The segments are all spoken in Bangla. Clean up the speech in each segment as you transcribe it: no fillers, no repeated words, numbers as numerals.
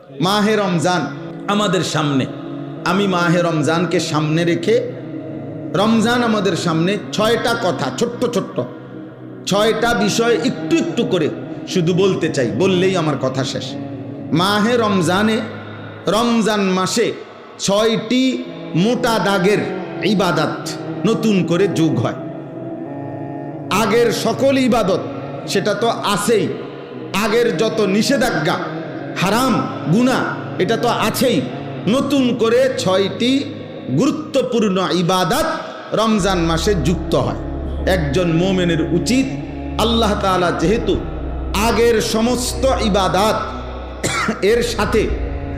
মাহে রমজান আমাদের সামনে, আমি মাহে রমজানকে সামনে রেখে, রমজান আমাদের সামনে 6টা কথা, ছোট্ট ছোট্ট 6টা বিষয় একটু একটু করে শুধু বলতে চাই, বললেই আমার কথা শেষ। মাহে রমজানে, রমজান মাসে 6টি মোটা দাগের ইবাদত নতুন করে যোগ হয়। আগের সকল ইবাদত সেটা তো আছেই, আগের যত নিষেধাজ্ঞা হারাম গুনাহ এটা তো আছেই, নতুন করে 6টি গুরুত্বপূর্ণ ইবাদত রমজান মাসে যুক্ত হয়। একজন মুমিনের উচিত, আল্লাহ তাআলা যেহেতু আগের সমস্ত ইবাদত এর সাথে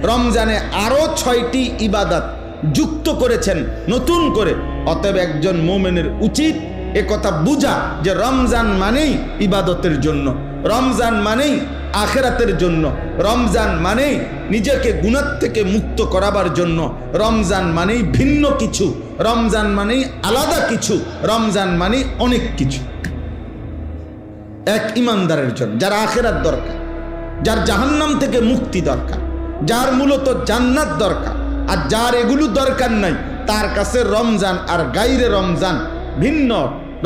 রমজানে আরো 6টি ইবাদত যুক্ত করেছেন নতুন করে, অতএব একজন মুমিনের উচিত এ কথা বুঝা যে রমজান মানেই ইবাদতের জন্য, রমজান মানেই আখিরাতের জন্য, রমজান মানেই নিজেকে গুনাহ থেকে মুক্ত করাবার জন্য, রমজান মানেই ভিন্ন কিছু, রমজান মানেই আলাদা কিছু, রমজান মানেই অনেক কিছু। এক ইমানদারের জন্য, যার আখিরাত দরকার, যার জাহান্নাম থেকে মুক্তি দরকার, যার মূলত জান্নাত দরকার, আর যার এগুলো দরকার নাই তার কাছে রমজান আর গাইরে রমজান ভিন্ন।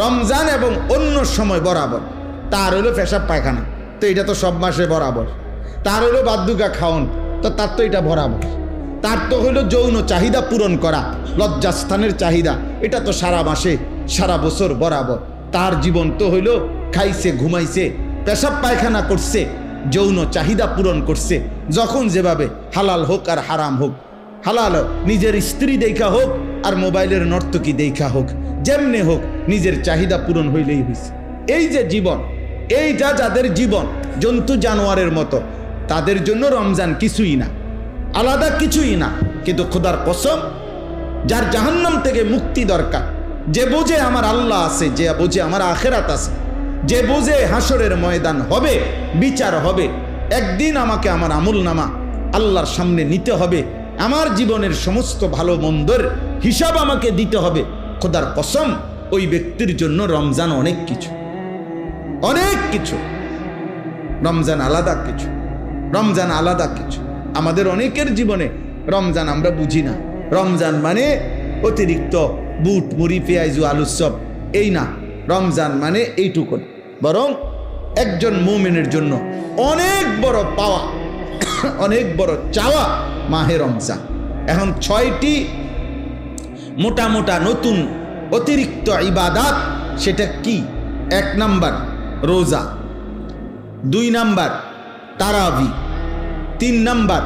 রমজান এবং অন্য সময় বরাবর। তার হলো পেশাব পায়খানা, তো এটা তো সব মাসে বরাবর। তার হলো বাদ্যুকা খাওন, তো তার তো এটা বরাবর। তার তো হলো যৌন চাহিদা পূরণ করা, লজ্জাস্থানের চাহিদা, এটা তো সারা মাসে সারা বছর বরাবর। তার জীবন তো হইলো খাইছে, ঘুমাইছে, পেশাব পায়খানা করছে, যৌন চাহিদা পূরণ করছে, যখন যেভাবে, হালাল হোক আর হারাম হোক, হালাল নিজের স্ত্রী দেখা হোক আর মোবাইলের নর্তকী দেখা হোক, যেমনে হোক নিজের চাহিদা পূরণ হইলেই হয়েছে। এই যে জীবন, এইটা যাদের জীবন জন্তু জানোয়ারের মতো, তাদের জন্য রমজান কিছুই না, আলাদা কিছুই না। কিন্তু খোদার কসম, যার জাহান্নাম থেকে মুক্তি দরকার, যে বোঝে আমার আল্লাহ আছে, যে বোঝে আমার আখিরাত আছে, যে বোঝে হাসরের ময়দান হবে, বিচার হবে, একদিন আমাকে আমার আমলনামা আল্লাহর সামনে নিতে হবে, আমার জীবনের সমস্ত ভালো মন্দের হিসাব আমাকে দিতে হবে, খোদার কসম ওই ব্যক্তির জন্য রমজান অনেক কিছু, অনেক কিছু। রমজান আলাদা কিছু, রমজান আলাদা কিছু। আমাদের অনেকের জীবনে রমজান আমরা বুঝি না। রমজান মানে অতিরিক্ত বুট মুড়ি পেঁয়াজু আলুর চপ, এই না। রমজান মানে এইটুকু, বরং একজন মুমিনের জন্য অনেক বড় পাওয়া, অনেক বড় চাওয়া মাহে রমজান। এখন 6টি মোটা মোটা নতুন অতিরিক্ত ইবাদত, সেটা কি? 1 নাম্বার রোজা, 2 নাম্বার তারাবি, 3 নাম্বার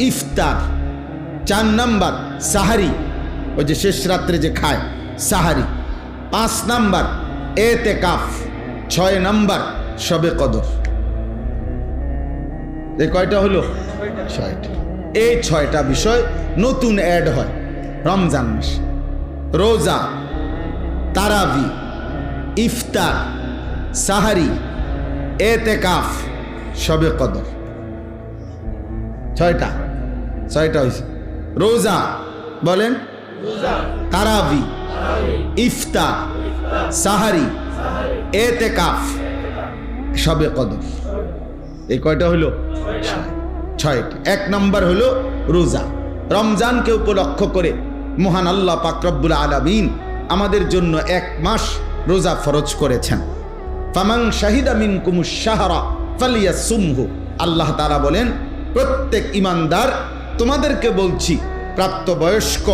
ইফতার, 4 নাম্বার সাহারি, ওই যে শেষ রাত্রে যে খায় সাহারি, 5 নাম্বার এতেকাফ, 6 নাম্বার শবে কদর। এই কয়টা হলো? 6টা। এই 6টা বিষয় নতুন অ্যাড হয় রমজান মাসে। রোজা, তারাবি, ইফতার, সাহারি, এতেকাফ, শবে কদর। 6টা হয়েছে। রোজা বলেন, তারাবি, ইফতার, সাহারি, এতেকাফ, শবে কদর। এই কয়টা হলো? 6টা। 1 নাম্বার হলো রোজা। রমজানকে উপলক্ষ করে মহান আল্লাহ পাক রব্বুল আলামিন আমাদের জন্য 1 মাস রোজা ফরজ করেছেন। ফামান শাহিদা মিনকুমুশ শাহরা ফালিয়াসুমহু। আল্লাহ তাআলা বলেন, প্রত্যেক ইমানদার, তোমাদেরকে বলছি, প্রাপ্তবয়স্ক,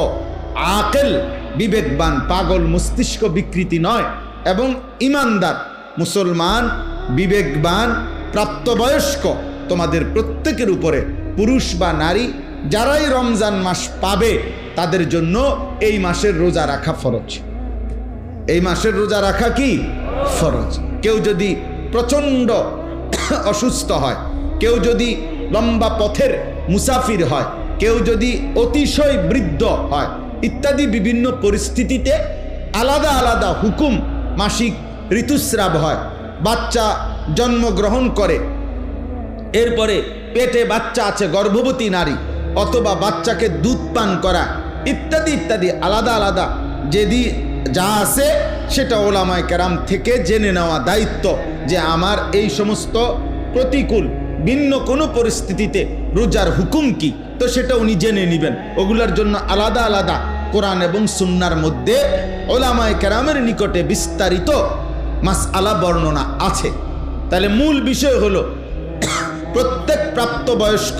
আকেল, বিবেকবান, পাগল মস্তিষ্ক বিকৃতি নয়, এবং ইমানদার মুসলমান, বিবেকবান, প্রাপ্তবয়স্ক, তোমাদের প্রত্যেকের উপরে, পুরুষ বা নারী, যারাই রমজান মাস পাবে তাদের জন্য এই মাসের রোজা রাখা ফরজ। এই মাসের রোজা রাখা কি ফরজ। কেউ যদি প্রচণ্ড অসুস্থ হয়, কেউ যদি লম্বা পথের মুসাফির হয়, কেউ যদি অতিশয় বৃদ্ধ হয়, ইত্যাদি বিভিন্ন পরিস্থিতিতে আলাদা আলাদা হুকুম, মাসিক ঋতুস্রাব হয়, বাচ্চা জন্মগ্রহণ করে, এরপরে পেটে বাচ্চা আছে, গর্ভবতী নারী, অথবা বাচ্চাকে দুধ পান করা, ইত্যাদি ইত্যাদি আলাদা আলাদা যেদি যা আছে সেটা ওলামায়ে কেরাম থেকে জেনে নেওয়া দায়িত্ব, যে আমার এই সমস্ত প্রতিকূল ভিন্ন কোনো পরিস্থিতিতে রোজার হুকুম কি, তো সেটা উনি জেনে নেবেন। ওগুলোর জন্য আলাদা আলাদা কোরআন এবং সুন্নাহর মধ্যে ওলামায়ে কেরামের নিকটে বিস্তারিত মাসআলা বর্ণনা আছে। তাহলে মূল বিষয় হলো প্রত্যেক প্রাপ্তবয়স্ক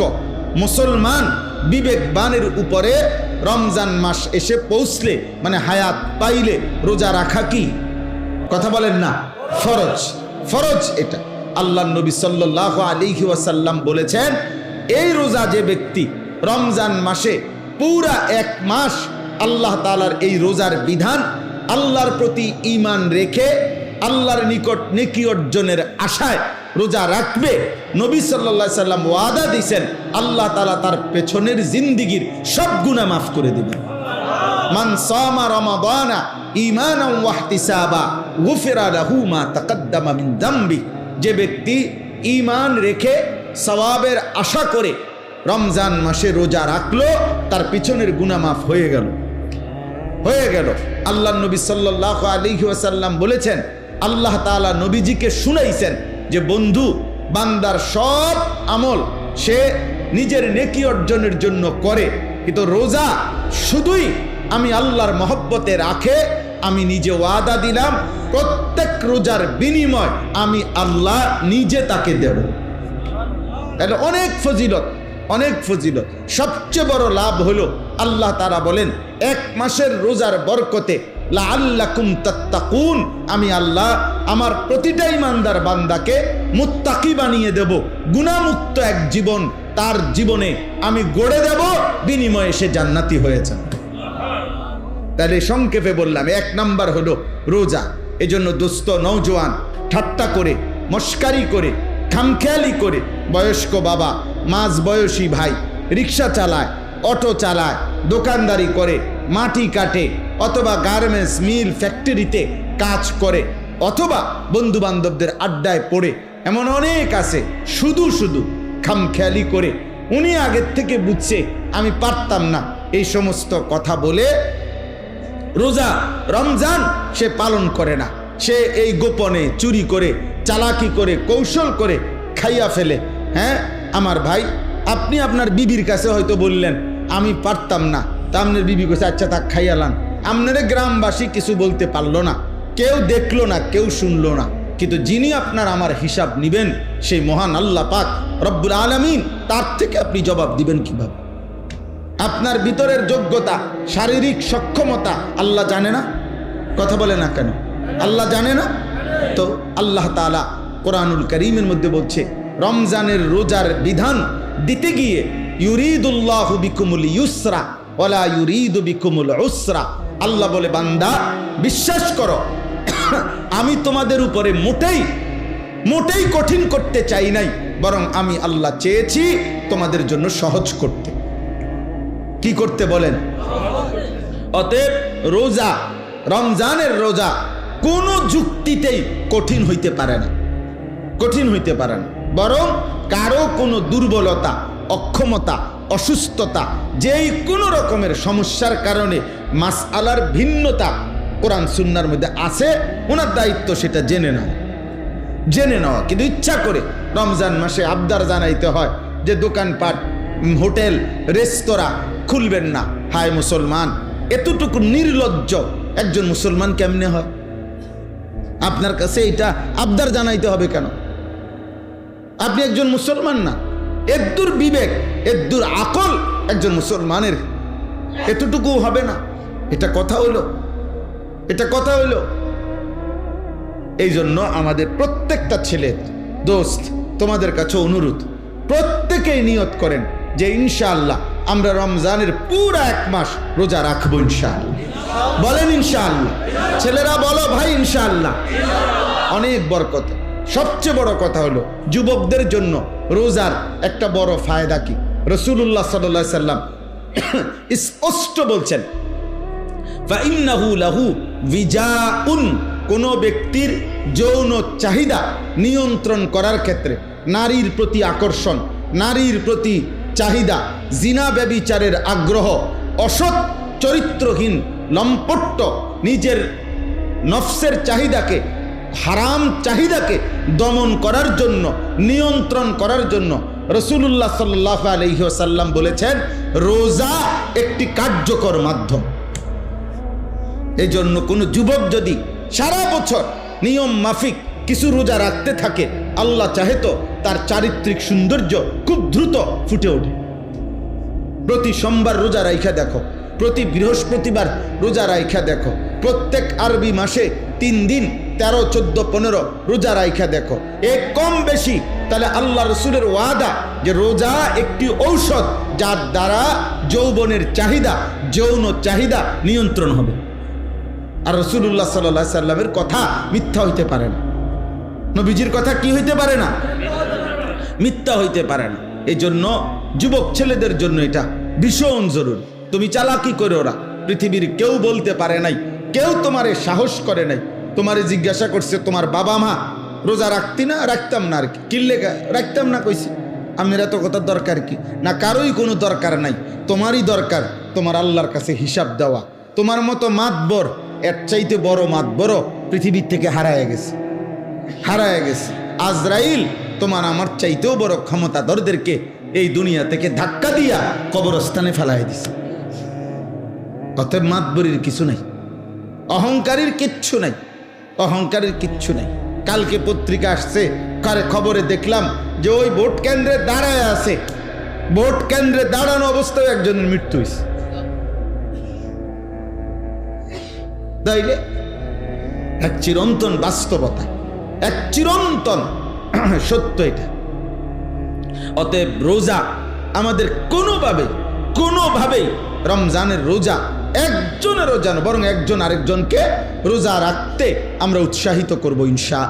মুসলমান বিবেকবানের উপরে রমজান মাস এসে পৌঁছলে, মানে হায়াত পাইলে রোজা রাখা কি, কথা বলেন না, ফরজ। ফরজ এটা। আল্লাহ নবী সাল্লাল্লাহু আলাইহি ওয়াসাল্লাম বলেছেন, এই রোজা যে ব্যক্তি রমজান মাসে পুরা এক মাস আল্লাহ তাআলার এই রোজার বিধান, আল্লাহর প্রতি ঈমান রেখে আল্লাহর নিকট নেকি অর্জনের আশায় রোজা রাখবে, নবী সাল্লাল্লাহু আলাইহি সাল্লাম ওয়াদা দিয়েছেন আল্লাহ তাআলা তার পেছনের জিন্দেগীর সব গুনাহ মাফ করে দিবেন। মান সামা রমাদানা ঈমানান ওয়া ইহতিসাবা গুফিরা লাহু মা তাকদ্দামা মিন যামবি। যে ব্যক্তি ঈমান রেখে সওয়াবের আশা করে রমজান মাসে রোজা রাখলো, তার পিছনের গুনাহ মাফ হয়ে গেল। আল্লাহ নবী সাল্লাল্লাহু আলাইহি ওয়াসাল্লাম বলেছেন, আল্লাহ তাআলা নবীজিকে শুনাইছেন যে বন্ধু, বান্দার সব আমল সে নিজের নেকি অর্জনের জন্য করে, কিন্তু রোজা শুধুই আমি আল্লাহর মহব্বতে রাখে। আমি নিজে ওয়াদা দিলাম প্রত্যেক রোজার বিনিময় আমি আল্লাহ নিজে তাকে দেব। তাহলে অনেক ফজিলত, অনেক ফজিলত। সবচেয়ে বড় লাভ হলো আল্লাহ তাআলা বলেন, এক মাসের রোজার বরকতে লাআল্লাকুম তাত্তাকুন, আমি আল্লাহ আমার প্রতিটা ঈমানদার বান্দাকে মুত্তাকি বানিয়ে দেব, গুনাহমুক্ত এক জীবন তার জীবনে আমি গড়ে দেব, বিনিময়ে সে জান্নাতি হয়েছে। তাহলে সংক্ষেপে বললাম, এক নাম্বার হলো রোজা। এজন্য দোস্ত নওজোয়ান ঠাট্টা করে, মস্কারি করে, খামখেয়ালি করে, বয়স্ক বাবা, মাঝ বয়সী ভাই রিক্সা চালায়, অটো চালায়, দোকানদারি করে, মাটি কাটে, অথবা গার্মেন্টস মিল ফ্যাক্টরিতে কাজ করে, অথবা বন্ধু বান্ধবদের আড্ডায় পড়ে, এমন অনেক আছে শুধু শুধু খামখেয়ালি করে। উনি আগের থেকে বুঝছে আমি পারতাম না, এই সমস্ত কথা বলে রোজা রমজান সে পালন করে না। সে এই গোপনে চুরি করে, চালাকি করে, কৌশল করে খাইয়া ফেলে। হ্যাঁ আমার ভাই, আপনি আপনার বিবির কাছে হয়তো বললেন আমি পারতাম না, তা আপনার বিবি কাছে আচ্ছা তাক খাইয়ালান, আপনারা গ্রামবাসী কিছু বলতে পারলো না, কেউ দেখলো না, কেউ শুনলো না, কিন্তু যিনি আপনার আমার হিসাব নিবেন সেই মহান আল্লাহ পাক রব্বুল আলামিন, তার থেকে আপনি জবাব দিবেন কিভাবে? আপনার ভিতরের যোগ্যতা, শারীরিক সক্ষমতা আল্লাহ জানে না? কথা বলে না কেন? আল্লাহ জানে না? তো আল্লাহ তাআলা কোরআনুল কারীমের মধ্যে বলছে, রমজানের রোজার বিধান দিতে গিয়ে ইউরিদুল্লাহু বিকুমুল ইউসরা ওয়ালা ইউরিদু বিকুমুল উসরা। আল্লাহ বলে, বান্দা বিশ্বাস করো, আমি তোমাদের উপরে মোটেই কঠিন করতে চাই নাই, বরং আমি আল্লাহ চেয়েছি তোমাদের জন্য সহজ করতে। কি করতে বলেন? অতএব রোজা, রমজানের রোজা কোনো যুক্তিতেই কঠিন হইতে পারে না, কঠিন হইতে পারে না, বরং কারো কোনো দুর্বলতা, অক্ষমতা, অসুস্থতা, যেই কোনো রকমের সমস্যার কারণে মাসআলার ভিন্নতা কোরআন সুন্নাহর মধ্যে আছে, ওনার দায়িত্ব সেটা জেনে নেওয়া। কিন্তু ইচ্ছা করে রমজান মাসে আবদার জানাইতে হয় যে দোকানপাট, হোটেল, রেস্তোরাঁ খুলবেন না। হায় মুসলমান, এতটুকু নির্লজ্জ একজন মুসলমান কেমনে হয়? আপনার কাছে এটা আবদার জানাইতে হবে কেন? আপনি একজন মুসলমান না? এদ্দুর বিবেক, এদ্দুর আকল একজন মুসলমানের এতটুকু হবে না? এটা কথা হইল? এটা কথা হইল? এই জন্য আমাদের প্রত্যেকটা ছেলে দোস্ত, তোমাদের কাছে অনুরোধ, প্রত্যেকেই নিয়ত করেন যে ইনশাআল্লাহ আমরা রমজানের পুরা এক মাস রোজা রাখবো ইনশাআল্লাহ। বলেন ইনশাআল্লাহ। ছেলেরা বলো ভাই ইনশাআল্লাহ। অনেক বরকত। সবচেয়ে বড় কথা হলো যুবকদের জন্য রোজার একটা বড় ফায়দা কি? রাসূলুল্লাহ সাল্লাল্লাহু আলাইহি সাল্লাম স্পষ্ট বলছেন, ফাইন্নাহু লাহু বিজাউন, কোন ব্যক্তির যৌন চাহিদা নিয়ন্ত্রণ করার ক্ষেত্রে, নারীর প্রতি আকর্ষণ, নারীর প্রতি চাহিদা, জিনা ব্যভিচারের আগ্রহ, অসৎ চরিত্রহীন লম্পট্য, নিজের নফসের চাহিদাকে হারাম চাহিদাকে দমন করার জন্য, নিয়ন্ত্রণ করার জন্য রাসূলুল্লাহ সাল্লাল্লাহু আলাইহি ওয়াসাল্লাম বলেছেন রোজা একটি কার্যকর মাধ্যম। এই জন্য কোনো যুবক যদি সারা বছর নিয়ম মাফিক কিছু রোজা রাখতে থাকে, আল্লাহ চাহে তো তার চারিত্রিক সৌন্দর্য খুব দ্রুত ফুটে ওঠে। প্রতি সোমবার রোজা রাইখা দেখো, প্রতি বৃহস্পতিবার রোজা রাইখা দেখো, প্রত্যেক আরবি মাসে 3 দিন 13, 14, 15 রোজা রাইখা দেখো। এক কম বেশি তাহলে আল্লাহ রসুলের ওয়াদা যে রোজা একটি ঔষধ যার দ্বারা যৌবনের চাহিদা, যৌন চাহিদা নিয়ন্ত্রণ হবে। আর রাসূলুল্লাহ সাল্লাল্লাহু আলাইহি সাল্লামের কথা মিথ্যা হইতে পারে না, নবীজির কথা কি হইতে পারে না, মিথ্যা হইতে পারে না। এই জন্য যুবক ছেলেদের জন্য এটা ভীষণ জরুরি। তুমি চালাকি করে, ওরা পৃথিবীর কেউ বলতে পারে নাই, কেউ তোমারে সাহস করে নাই। তোমারে জিজ্ঞাসা করছে তোমার বাবা মা রোজা রাখতি না? রাখতাম না। আর কি কিল্লে রাখতাম না কইছি? আমার এত কথার দরকার কি? না, কারোই কোনো দরকার নাই, তোমারই দরকার তোমার আল্লাহর কাছে হিসাব দেওয়া। তোমার মতো মাতবর, এর চাইতে বড় মাতবর পৃথিবীর থেকে হারায় গেছে, হারায় গেছে। আজরাইল তোমার আমার চাইতেও বড় ক্ষমতাধরদেরকে এই দুনিয়া থেকে ধাক্কা দিয়া কবরস্থানে ফেলাই দিছে। অতএব মাতবরির কিছু নাই, অহংকারীর কিচ্ছু নাই, অহংকারের কিচ্ছু নাই। কালকে পত্রিকা আসছে, খবরে দেখলাম যে ওই ভোট কেন্দ্রে দাঁড়ায় আছে, ভোট কেন্দ্রে দাঁড়ানো অবস্থায় একজনের মৃত্যু হয়েছে। তাইলে এক চিরন্তন বাস্তবতা, এক চিরন্তন সত্য এটা। অতএব রোজা আমাদের কোনোভাবেই রমজানের রোজা একজনের রোজা না, বরং একজন আরেকজনকে রোজা রাখতে আমরা উৎসাহিত করব ইনশাআল্লাহ।